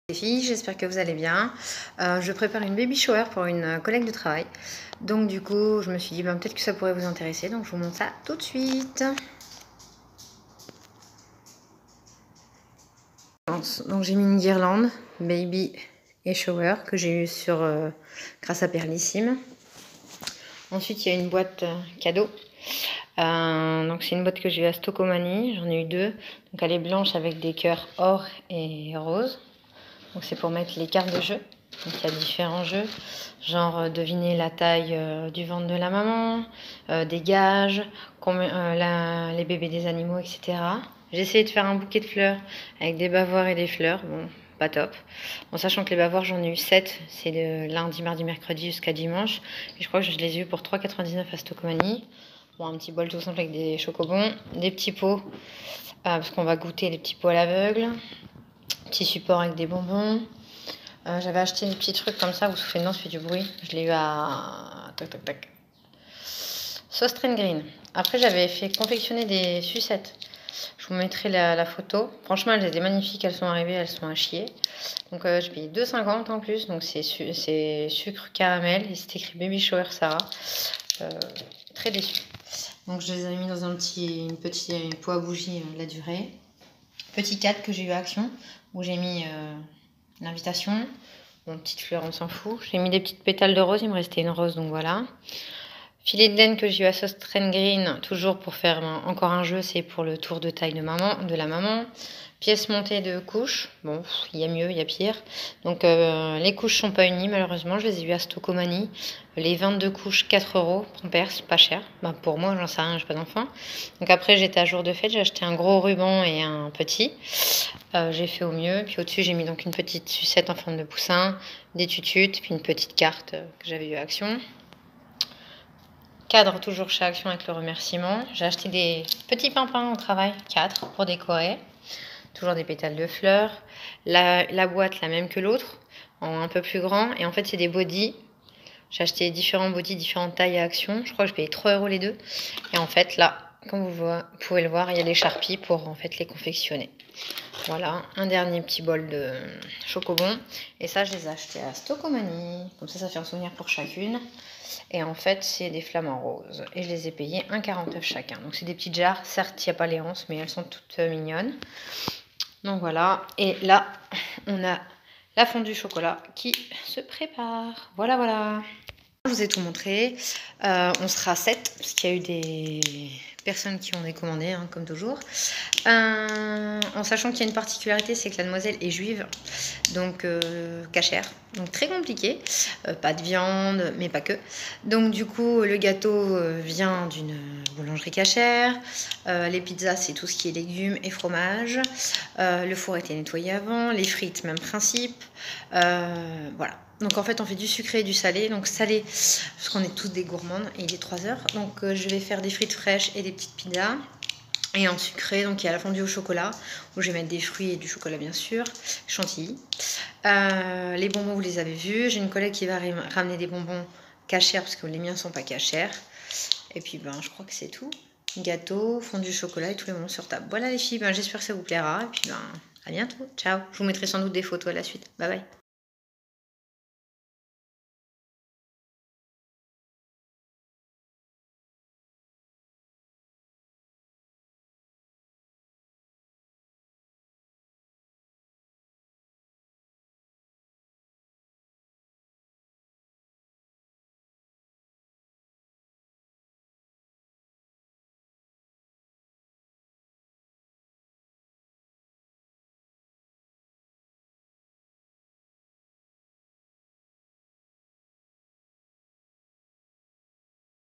Les filles, j'espère que vous allez bien. Je prépare une baby shower pour une collègue de travail. Donc du coup, je me suis dit peut-être que ça pourrait vous intéresser. Donc je vous montre ça tout de suite. Donc j'ai mis une guirlande baby et shower que j'ai eu sur grâce à Perlissime. Ensuite, il y a une boîte cadeau. Donc c'est une boîte que j'ai eu à Stocomanie. J'en ai eu deux. Donc elle est blanche avec des cœurs or et rose. Donc c'est pour mettre les cartes de jeu. Donc il y a différents jeux, genre deviner la taille du ventre de la maman, des gages, les bébés des animaux, etc. J'ai essayé de faire un bouquet de fleurs avec des bavoirs et des fleurs. Bon, pas top. En sachant que les bavoirs, j'en ai eu 7. C'est de lundi, mardi, mercredi jusqu'à dimanche. Et je crois que je les ai eu pour 3,99 à Stocomanie. Bon, un petit bol tout simple avec des chocobons, des petits pots, parce qu'on va goûter les petits pots à l'aveugle. Petit support avec des bonbons. J'avais acheté des petits trucs comme ça. Vous soufflez dedans, ça fait du bruit. Je l'ai eu à Sauce Green. Après, j'avais fait confectionner des sucettes. Je vous mettrai la photo. Franchement, elles étaient magnifiques. Elles sont arrivées, elles sont à chier. Donc, j'ai payé 2,50 en plus. Donc, c'est sucre caramel. Et c'est écrit Baby Shower Sarah. Très déçue. Donc, je les ai mis dans un petit pot à bougies la durée. Petit cadre que j'ai eu à Action, où j'ai mis l'invitation. Bon, petite fleur, on s'en fout. J'ai mis des petites pétales de rose, il me restait une rose, donc voilà. Filet de laine que j'ai eu à Sauce Green, toujours pour faire encore un jeu, c'est pour le tour de taille de la maman. Pièce montée de couches, bon, il y a mieux, il y a pire. Donc les couches sont pas unies, malheureusement, je les ai eues à Stocomanie. Les 22 couches, 4 € Pampers, pas cher. Bah, pour moi, j'en sais rien, j'ai pas d'enfant. Donc après, j'étais à jour de fête, j'ai acheté un gros ruban et un petit. J'ai fait au mieux. Puis au-dessus, j'ai mis donc une petite sucette en forme de poussin, des tututes, puis une petite carte que j'avais eu à Action. Cadre toujours chez Action avec le remerciement. J'ai acheté des petits pimpins au travail, 4 pour décorer. Toujours des pétales de fleurs. La boîte, la même que l'autre, en un peu plus grand. Et en fait, c'est des bodys. J'ai acheté différents bodys, différentes tailles à Action. Je crois que je payais 3 € les deux. Et en fait, là, comme vous pouvez le voir, il y a les charpies pour en fait les confectionner. Voilà, un dernier petit bol de chocobon. Et ça, je les ai achetés à Stocomanie. Comme ça fait un souvenir pour chacune. Et en fait, c'est des flamants roses. Et je les ai payés 1,49 chacun. Donc, c'est des petites jarres. Certes, il n'y a pas les ronces, mais elles sont toutes mignonnes. Donc, voilà. Et là, on a la fondue chocolat qui se prépare. Voilà, voilà. Je vous ai tout montré. On sera 7, parce qu'il y a eu des personnes qui ont décommandé, hein, comme toujours. En sachant qu'il y a une particularité, c'est que la demoiselle est juive, donc cachère, donc très compliqué. Pas de viande, mais pas que. Donc du coup, le gâteau vient d'une boulangerie cachère. Les pizzas, c'est tout ce qui est légumes et fromage. Le four a été nettoyé avant. Les frites, même principe. Voilà. Donc en fait, on fait du sucré et du salé. Donc salé, parce qu'on est tous des gourmandes, et il est 3 h. Donc je vais faire des frites fraîches et des petites pizzas. Et en sucré, donc il y a la fondue au chocolat, où je vais mettre des fruits et du chocolat bien sûr, chantilly. Les bonbons, vous les avez vus. J'ai une collègue qui va ramener des bonbons cachers, parce que les miens sont pas cachers. Et puis ben, je crois que c'est tout. Gâteau, fondue au chocolat et tous les bonbons sur table. Voilà les filles, ben, j'espère que ça vous plaira. Et puis ben, à bientôt. Ciao. Je vous mettrai sans doute des photos à la suite. Bye bye.